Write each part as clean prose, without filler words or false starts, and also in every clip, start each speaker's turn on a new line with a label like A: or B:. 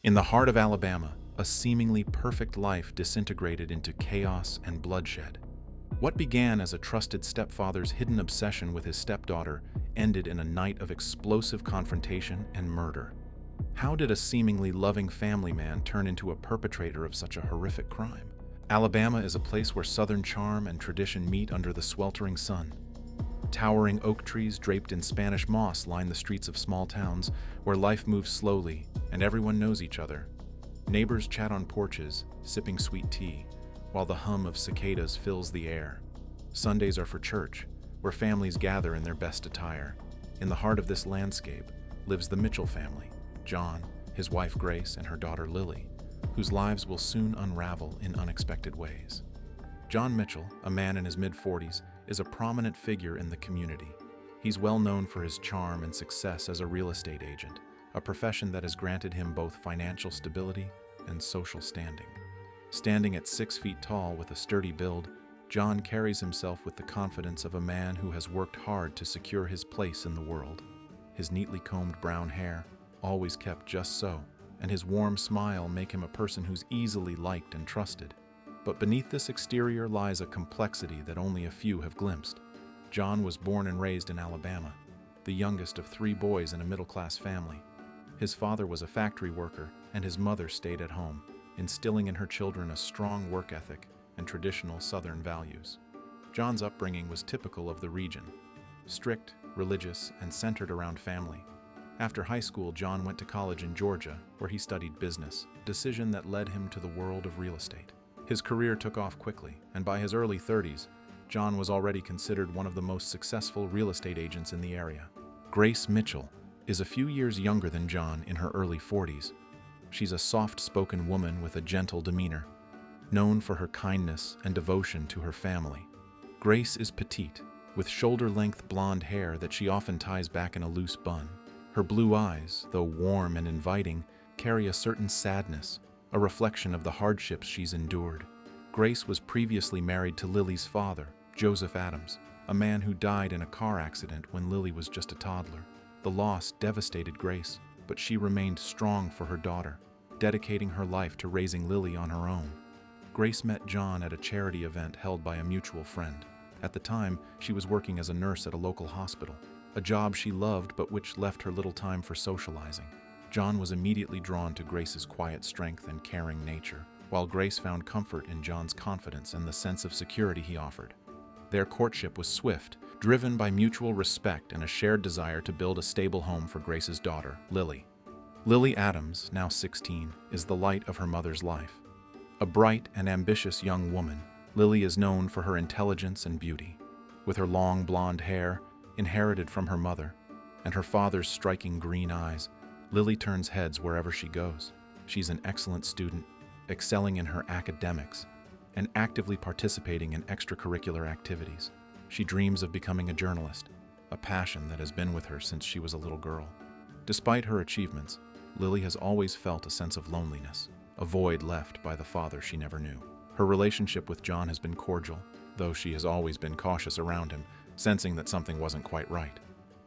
A: In the heart of Alabama, a seemingly perfect life disintegrated into chaos and bloodshed. What began as a trusted stepfather's hidden obsession with his stepdaughter ended in a night of explosive confrontation and murder. How did a seemingly loving family man turn into a perpetrator of such a horrific crime? Alabama is a place where Southern charm and tradition meet under the sweltering sun. Towering oak trees draped in Spanish moss line the streets of small towns where life moves slowly and everyone knows each other. Neighbors chat on porches, sipping sweet tea, while the hum of cicadas fills the air. Sundays are for church, where families gather in their best attire. In the heart of this landscape lives the Mitchell family, John, his wife Grace, and her daughter Lily, whose lives will soon unravel in unexpected ways. John Mitchell, a man in his mid-40s, is a prominent figure in the community. He's well known for his charm and success as a real estate agent, a profession that has granted him both financial stability and social standing. Standing at 6 feet tall with a sturdy build, John carries himself with the confidence of a man who has worked hard to secure his place in the world. His neatly combed brown hair, always kept just so, and his warm smile make him a person who's easily liked and trusted. But beneath this exterior lies a complexity that only a few have glimpsed. John was born and raised in Alabama, the youngest of 3 boys in a middle-class family. His father was a factory worker, and his mother stayed at home, instilling in her children a strong work ethic and traditional Southern values. John's upbringing was typical of the region, strict, religious, and centered around family. After high school, John went to college in Georgia, where he studied business, a decision that led him to the world of real estate. His career took off quickly, and by his early 30s, John was already considered one of the most successful real estate agents in the area. Grace Mitchell is a few years younger than John, in her early 40s. She's a soft-spoken woman with a gentle demeanor, known for her kindness and devotion to her family. Grace is petite, with shoulder-length blonde hair that she often ties back in a loose bun. Her blue eyes, though warm and inviting, carry a certain sadness, a reflection of the hardships she's endured. Grace was previously married to Lily's father, Joseph Adams, a man who died in a car accident when Lily was just a toddler. The loss devastated Grace, but she remained strong for her daughter, dedicating her life to raising Lily on her own. Grace met John at a charity event held by a mutual friend. At the time, she was working as a nurse at a local hospital, a job she loved but which left her little time for socializing. John was immediately drawn to Grace's quiet strength and caring nature, while Grace found comfort in John's confidence and the sense of security he offered. Their courtship was swift, driven by mutual respect and a shared desire to build a stable home for Grace's daughter, Lily. Lily Adams, now 16, is the light of her mother's life. A bright and ambitious young woman, Lily is known for her intelligence and beauty. With her long blonde hair, inherited from her mother, and her father's striking green eyes, Lily turns heads wherever she goes. She's an excellent student, excelling in her academics, and actively participating in extracurricular activities. She dreams of becoming a journalist, a passion that has been with her since she was a little girl. Despite her achievements, Lily has always felt a sense of loneliness, a void left by the father she never knew. Her relationship with John has been cordial, though she has always been cautious around him, sensing that something wasn't quite right.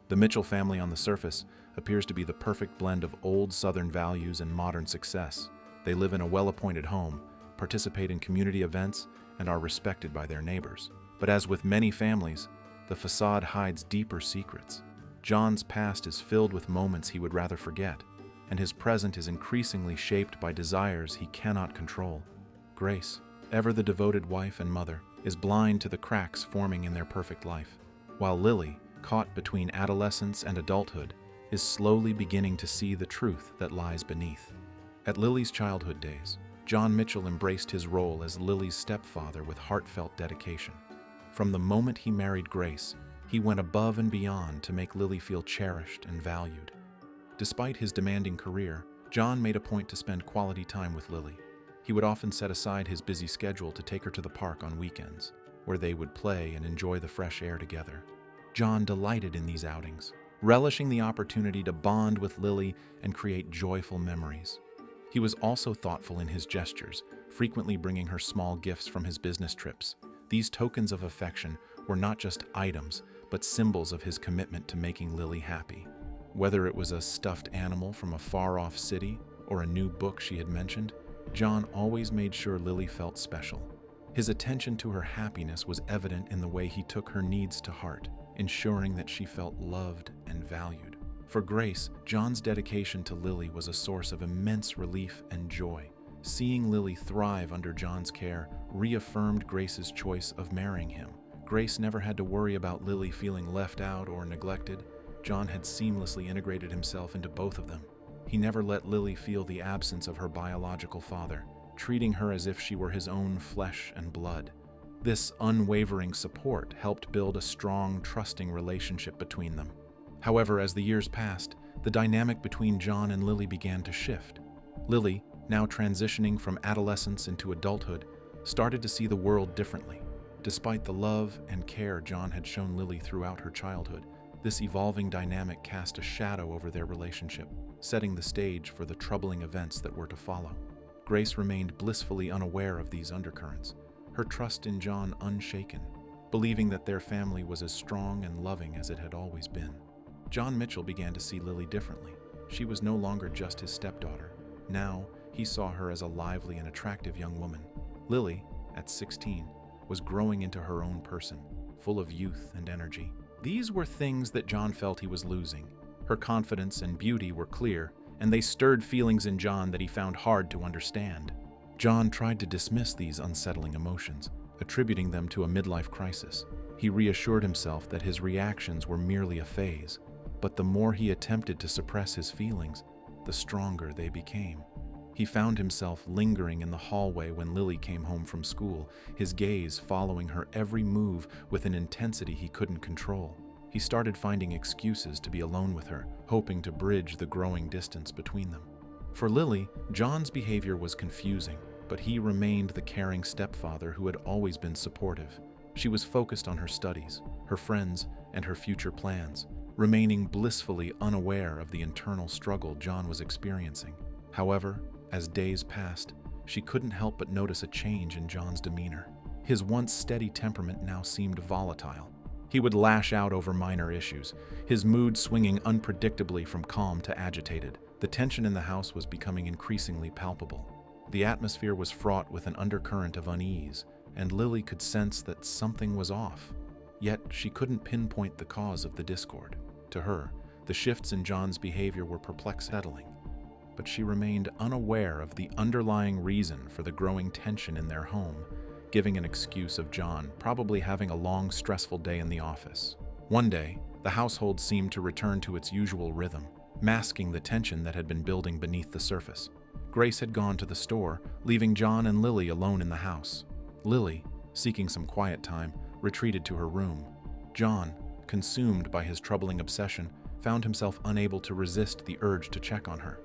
A: The Mitchell family on the surface appears to be the perfect blend of old Southern values and modern success. They live in a well-appointed home, participate in community events, and are respected by their neighbors. But as with many families, the facade hides deeper secrets. John's past is filled with moments he would rather forget, and his present is increasingly shaped by desires he cannot control. Grace, ever the devoted wife and mother, is blind to the cracks forming in their perfect life, while Lily, caught between adolescence and adulthood, is slowly beginning to see the truth that lies beneath. At Lily's childhood days, John Mitchell embraced his role as Lily's stepfather with heartfelt dedication. From the moment he married Grace, he went above and beyond to make Lily feel cherished and valued. Despite his demanding career, John made a point to spend quality time with Lily. He would often set aside his busy schedule to take her to the park on weekends, where they would play and enjoy the fresh air together. John delighted in these outings, relishing the opportunity to bond with Lily and create joyful memories. He was also thoughtful in his gestures, frequently bringing her small gifts from his business trips. These tokens of affection were not just items, but symbols of his commitment to making Lily happy. Whether it was a stuffed animal from a far-off city or a new book she had mentioned, John always made sure Lily felt special. His attention to her happiness was evident in the way he took her needs to heart, ensuring that she felt loved and valued. For Grace, John's dedication to Lily was a source of immense relief and joy. Seeing Lily thrive under John's care reaffirmed Grace's choice of marrying him. Grace never had to worry about Lily feeling left out or neglected. John had seamlessly integrated himself into both of them. He never let Lily feel the absence of her biological father, treating her as if she were his own flesh and blood. This unwavering support helped build a strong, trusting relationship between them. However, as the years passed, the dynamic between John and Lily began to shift. Lily, now transitioning from adolescence into adulthood, started to see the world differently. Despite the love and care John had shown Lily throughout her childhood, this evolving dynamic cast a shadow over their relationship, setting the stage for the troubling events that were to follow. Grace remained blissfully unaware of these undercurrents, her trust in John unshaken, believing that their family was as strong and loving as it had always been. John Mitchell began to see Lily differently. She was no longer just his stepdaughter. Now, he saw her as a lively and attractive young woman. Lily, at 16, was growing into her own person, full of youth and energy. These were things that John felt he was losing. Her confidence and beauty were clear, and they stirred feelings in John that he found hard to understand. John tried to dismiss these unsettling emotions, attributing them to a midlife crisis. He reassured himself that his reactions were merely a phase, but the more he attempted to suppress his feelings, the stronger they became. He found himself lingering in the hallway when Lily came home from school, his gaze following her every move with an intensity he couldn't control. He started finding excuses to be alone with her, hoping to bridge the growing distance between them. For Lily, John's behavior was confusing, but he remained the caring stepfather who had always been supportive. She was focused on her studies, her friends, and her future plans, remaining blissfully unaware of the internal struggle John was experiencing. However, as days passed, she couldn't help but notice a change in John's demeanor. His once steady temperament now seemed volatile. He would lash out over minor issues, his mood swinging unpredictably from calm to agitated. The tension in the house was becoming increasingly palpable. The atmosphere was fraught with an undercurrent of unease, and Lily could sense that something was off. Yet she couldn't pinpoint the cause of the discord. To her, the shifts in John's behavior were perplexing, but she remained unaware of the underlying reason for the growing tension in their home, giving an excuse of John probably having a long, stressful day in the office. One day, the household seemed to return to its usual rhythm, masking the tension that had been building beneath the surface. Grace had gone to the store, leaving John and Lily alone in the house. Lily, seeking some quiet time, retreated to her room. John, consumed by his troubling obsession, found himself unable to resist the urge to check on her.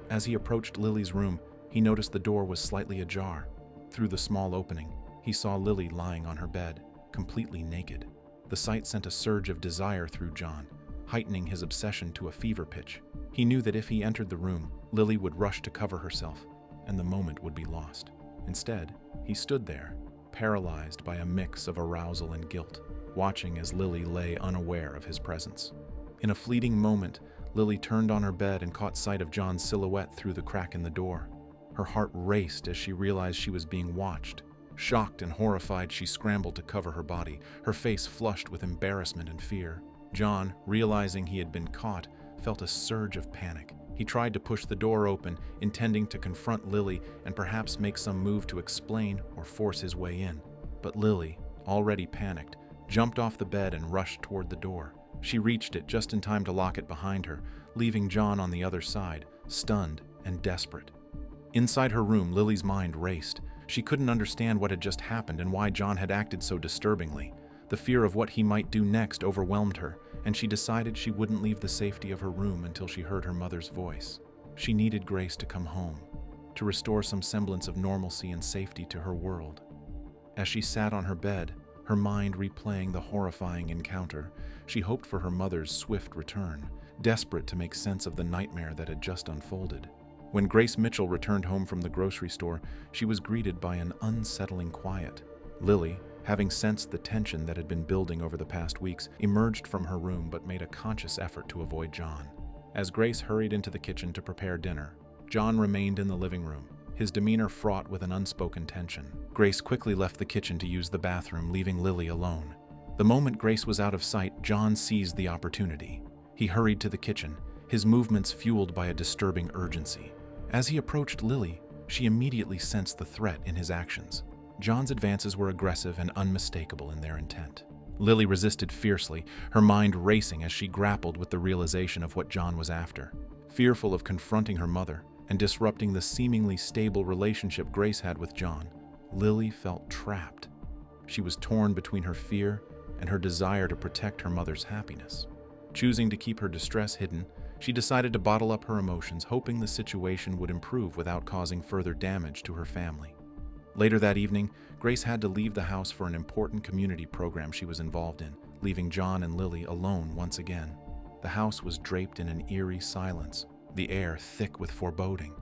A: As he approached Lily's room, he noticed the door was slightly ajar. Through the small opening, he saw Lily lying on her bed, completely naked. The sight sent a surge of desire through John, heightening his obsession to a fever pitch. He knew that if he entered the room, Lily would rush to cover herself, and the moment would be lost. Instead, he stood there, paralyzed by a mix of arousal and guilt, watching as Lily lay unaware of his presence. In a fleeting moment, Lily turned on her bed and caught sight of John's silhouette through the crack in the door. Her heart raced as she realized she was being watched. Shocked and horrified, she scrambled to cover her body, her face flushed with embarrassment and fear. John, realizing he had been caught, felt a surge of panic. He tried to push the door open, intending to confront Lily and perhaps make some move to explain or force his way in. But Lily, already panicked, jumped off the bed and rushed toward the door. She reached it just in time to lock it behind her, leaving John on the other side, stunned and desperate. Inside her room, Lily's mind raced. She couldn't understand what had just happened and why John had acted so disturbingly. The fear of what he might do next overwhelmed her, and she decided she wouldn't leave the safety of her room until she heard her mother's voice. She needed Grace to come home, to restore some semblance of normalcy and safety to her world. As she sat on her bed, her mind replaying the horrifying encounter, she hoped for her mother's swift return, desperate to make sense of the nightmare that had just unfolded. When Grace Mitchell returned home from the grocery store, she was greeted by an unsettling quiet. Lily, having sensed the tension that had been building over the past weeks, emerged from her room but made a conscious effort to avoid John. As Grace hurried into the kitchen to prepare dinner, John remained in the living room, his demeanor fraught with an unspoken tension. Grace quickly left the kitchen to use the bathroom, leaving Lily alone. The moment Grace was out of sight, John seized the opportunity. He hurried to the kitchen, his movements fueled by a disturbing urgency. As he approached Lily, she immediately sensed the threat in his actions. John's advances were aggressive and unmistakable in their intent. Lily resisted fiercely, her mind racing as she grappled with the realization of what John was after. Fearful of confronting her mother and disrupting the seemingly stable relationship Grace had with John, Lily felt trapped. She was torn between her fear and her desire to protect her mother's happiness. Choosing to keep her distress hidden, she decided to bottle up her emotions, hoping the situation would improve without causing further damage to her family. Later that evening, Grace had to leave the house for an important community program she was involved in, leaving John and Lily alone once again. The house was draped in an eerie silence, the air thick with foreboding.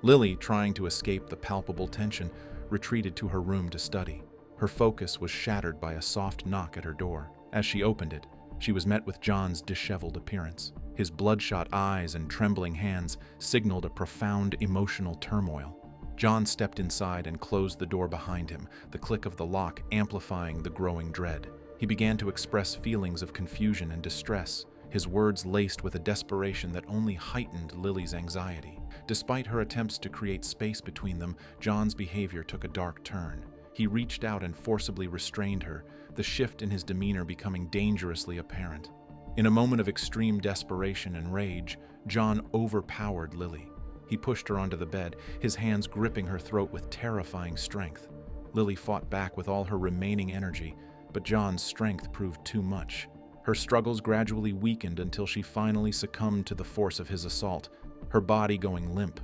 A: Lily, trying to escape the palpable tension, retreated to her room to study. Her focus was shattered by a soft knock at her door. As she opened it, she was met with John's disheveled appearance. His bloodshot eyes and trembling hands signaled a profound emotional turmoil. John stepped inside and closed the door behind him, the click of the lock amplifying the growing dread. He began to express feelings of confusion and distress, his words laced with a desperation that only heightened Lily's anxiety. Despite her attempts to create space between them, John's behavior took a dark turn. He reached out and forcibly restrained her, the shift in his demeanor becoming dangerously apparent. In a moment of extreme desperation and rage, John overpowered Lily. He pushed her onto the bed, his hands gripping her throat with terrifying strength. Lily fought back with all her remaining energy, but John's strength proved too much. Her struggles gradually weakened until she finally succumbed to the force of his assault, her body going limp.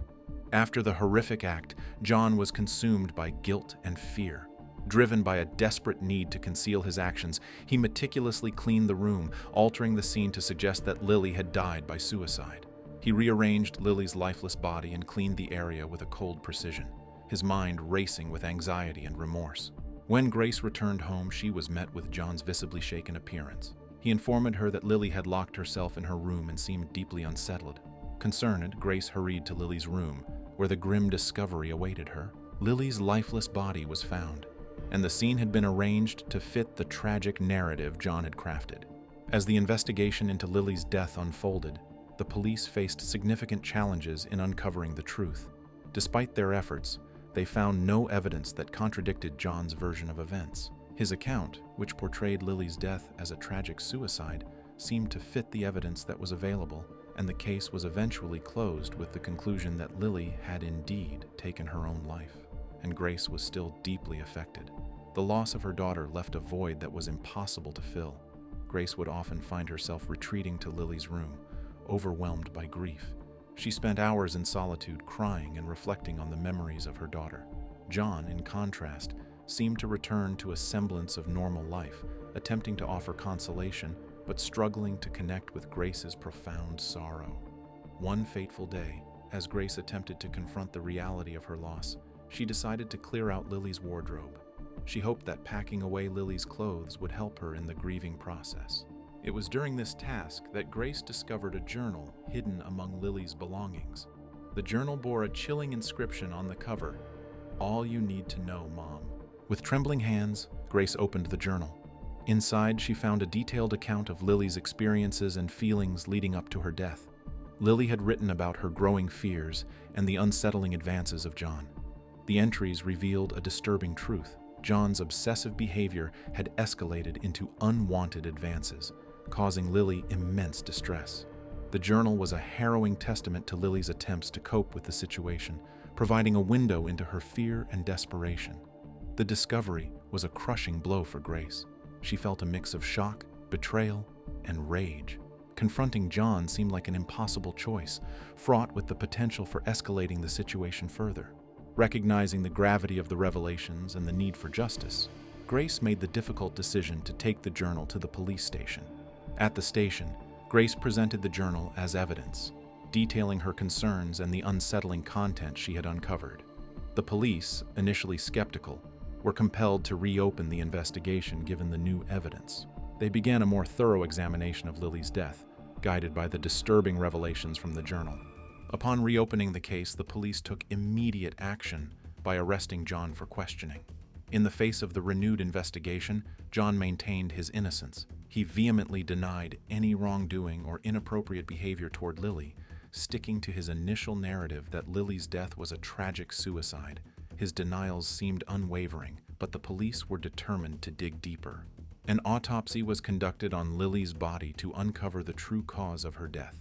A: After the horrific act, John was consumed by guilt and fear. Driven by a desperate need to conceal his actions, he meticulously cleaned the room, altering the scene to suggest that Lily had died by suicide. He rearranged Lily's lifeless body and cleaned the area with a cold precision, his mind racing with anxiety and remorse. When Grace returned home, she was met with John's visibly shaken appearance. He informed her that Lily had locked herself in her room and seemed deeply unsettled. Concerned, Grace hurried to Lily's room, where the grim discovery awaited her. Lily's lifeless body was found, and the scene had been arranged to fit the tragic narrative John had crafted. As the investigation into Lily's death unfolded, the police faced significant challenges in uncovering the truth. Despite their efforts, they found no evidence that contradicted John's version of events. His account, which portrayed Lily's death as a tragic suicide, seemed to fit the evidence that was available, and the case was eventually closed with the conclusion that Lily had indeed taken her own life, and Grace was still deeply affected. The loss of her daughter left a void that was impossible to fill. Grace would often find herself retreating to Lily's room, overwhelmed by grief. She spent hours in solitude, crying and reflecting on the memories of her daughter. John, in contrast, seemed to return to a semblance of normal life, attempting to offer consolation, but struggling to connect with Grace's profound sorrow. One fateful day, as Grace attempted to confront the reality of her loss, she decided to clear out Lily's wardrobe. She hoped that packing away Lily's clothes would help her in the grieving process. It was during this task that Grace discovered a journal hidden among Lily's belongings. The journal bore a chilling inscription on the cover, "All you need to know, Mom." With trembling hands, Grace opened the journal. Inside, she found a detailed account of Lily's experiences and feelings leading up to her death. Lily had written about her growing fears and the unsettling advances of John. The entries revealed a disturbing truth. John's obsessive behavior had escalated into unwanted advances, causing Lily immense distress. The journal was a harrowing testament to Lily's attempts to cope with the situation, providing a window into her fear and desperation. The discovery was a crushing blow for Grace. She felt a mix of shock, betrayal, and rage. Confronting John seemed like an impossible choice, fraught with the potential for escalating the situation further. Recognizing the gravity of the revelations and the need for justice, Grace made the difficult decision to take the journal to the police station. At the station, Grace presented the journal as evidence, detailing her concerns and the unsettling content she had uncovered. The police, initially skeptical, were compelled to reopen the investigation given the new evidence. They began a more thorough examination of Lily's death, guided by the disturbing revelations from the journal. Upon reopening the case, the police took immediate action by arresting John for questioning. In the face of the renewed investigation, John maintained his innocence. He vehemently denied any wrongdoing or inappropriate behavior toward Lily, sticking to his initial narrative that Lily's death was a tragic suicide. His denials seemed unwavering, but the police were determined to dig deeper. An autopsy was conducted on Lily's body to uncover the true cause of her death.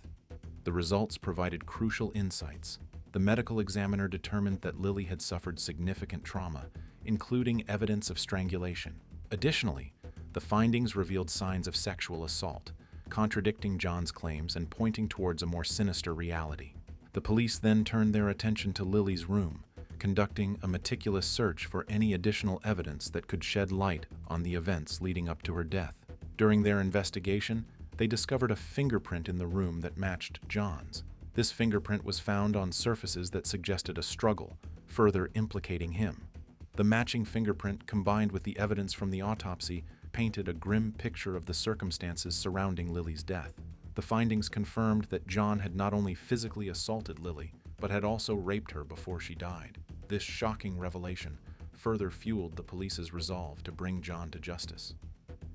A: The results provided crucial insights. The medical examiner determined that Lily had suffered significant trauma, including evidence of strangulation. Additionally, the findings revealed signs of sexual assault, contradicting John's claims and pointing towards a more sinister reality. The police then turned their attention to Lily's room, conducting a meticulous search for any additional evidence that could shed light on the events leading up to her death. During their investigation, they discovered a fingerprint in the room that matched John's. This fingerprint was found on surfaces that suggested a struggle, further implicating him. The matching fingerprint, combined with the evidence from the autopsy, painted a grim picture of the circumstances surrounding Lily's death. The findings confirmed that John had not only physically assaulted Lily, but had also raped her before she died. This shocking revelation further fueled the police's resolve to bring John to justice.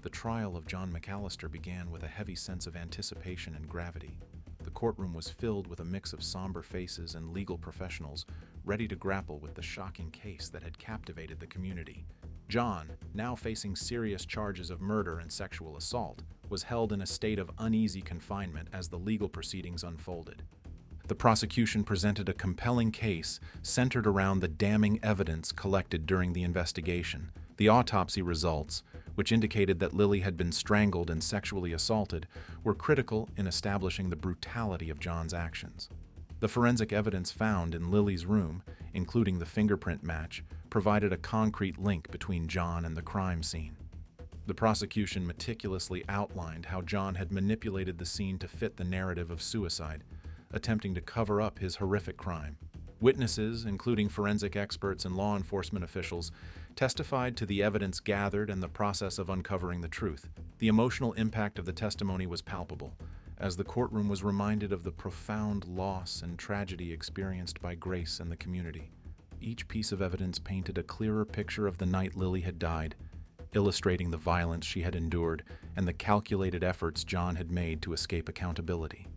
A: The trial of John McAllister began with a heavy sense of anticipation and gravity. The courtroom was filled with a mix of somber faces and legal professionals ready to grapple with the shocking case that had captivated the community. John, now facing serious charges of murder and sexual assault, was held in a state of uneasy confinement as the legal proceedings unfolded. The prosecution presented a compelling case centered around the damning evidence collected during the investigation. The autopsy results, which indicated that Lily had been strangled and sexually assaulted, were critical in establishing the brutality of John's actions. The forensic evidence found in Lily's room, including the fingerprint match, provided a concrete link between John and the crime scene. The prosecution meticulously outlined how John had manipulated the scene to fit the narrative of suicide, attempting to cover up his horrific crime. Witnesses, including forensic experts and law enforcement officials, testified to the evidence gathered and the process of uncovering the truth. The emotional impact of the testimony was palpable, as the courtroom was reminded of the profound loss and tragedy experienced by Grace and the community. Each piece of evidence painted a clearer picture of the night Lily had died, illustrating the violence she had endured and the calculated efforts John had made to escape accountability.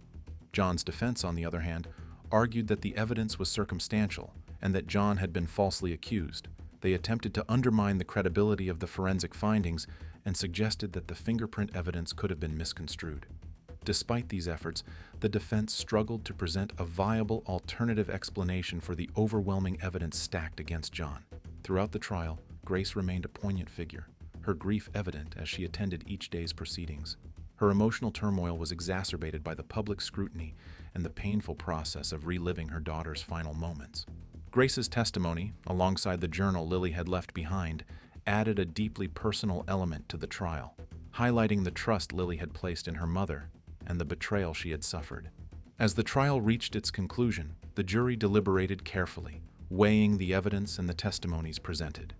A: John's defense, on the other hand, argued that the evidence was circumstantial and that John had been falsely accused. They attempted to undermine the credibility of the forensic findings and suggested that the fingerprint evidence could have been misconstrued. Despite these efforts, the defense struggled to present a viable alternative explanation for the overwhelming evidence stacked against John. Throughout the trial, Grace remained a poignant figure, her grief evident as she attended each day's proceedings. Her emotional turmoil was exacerbated by the public scrutiny and the painful process of reliving her daughter's final moments. Grace's testimony, alongside the journal Lily had left behind, added a deeply personal element to the trial, highlighting the trust Lily had placed in her mother and the betrayal she had suffered. As the trial reached its conclusion, the jury deliberated carefully, weighing the evidence and the testimonies presented.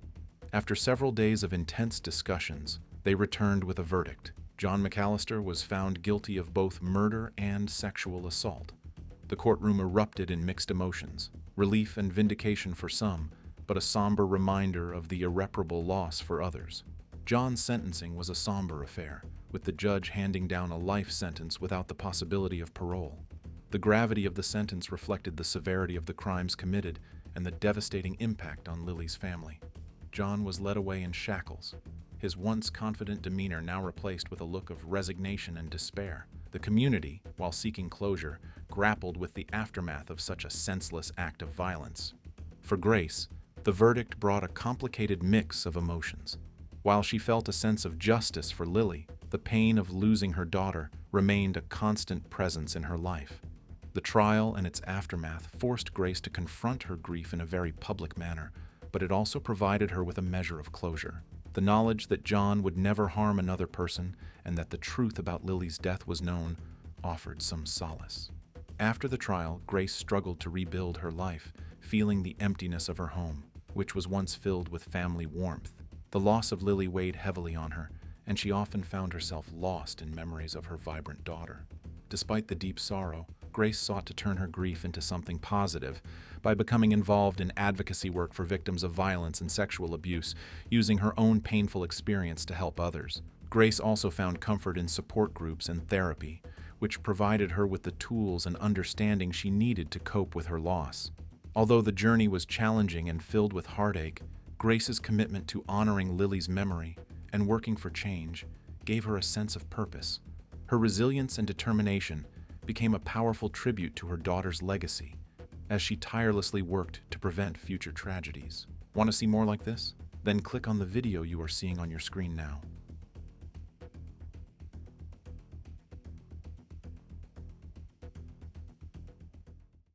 A: After several days of intense discussions, they returned with a verdict. John McAllister was found guilty of both murder and sexual assault. The courtroom erupted in mixed emotions, relief and vindication for some, but a somber reminder of the irreparable loss for others. John's sentencing was a somber affair, with the judge handing down a life sentence without the possibility of parole. The gravity of the sentence reflected the severity of the crimes committed and the devastating impact on Lily's family. John was led away in shackles, his once confident demeanor now replaced with a look of resignation and despair. The community, while seeking closure, grappled with the aftermath of such a senseless act of violence. For Grace, the verdict brought a complicated mix of emotions. While she felt a sense of justice for Lily, the pain of losing her daughter remained a constant presence in her life. The trial and its aftermath forced Grace to confront her grief in a very public manner, but it also provided her with a measure of closure. The knowledge that John would never harm another person and that the truth about Lily's death was known offered some solace. After the trial, Grace struggled to rebuild her life, feeling the emptiness of her home, which was once filled with family warmth. The loss of Lily weighed heavily on her, and she often found herself lost in memories of her vibrant daughter. Despite the deep sorrow, Grace sought to turn her grief into something positive by becoming involved in advocacy work for victims of violence and sexual abuse, using her own painful experience to help others. Grace also found comfort in support groups and therapy, which provided her with the tools and understanding she needed to cope with her loss. Although the journey was challenging and filled with heartache, Grace's commitment to honoring Lily's memory and working for change gave her a sense of purpose. Her resilience and determination became a powerful tribute to her daughter's legacy as she tirelessly worked to prevent future tragedies. Want to see more like this? Then click on the video you are seeing on your screen now.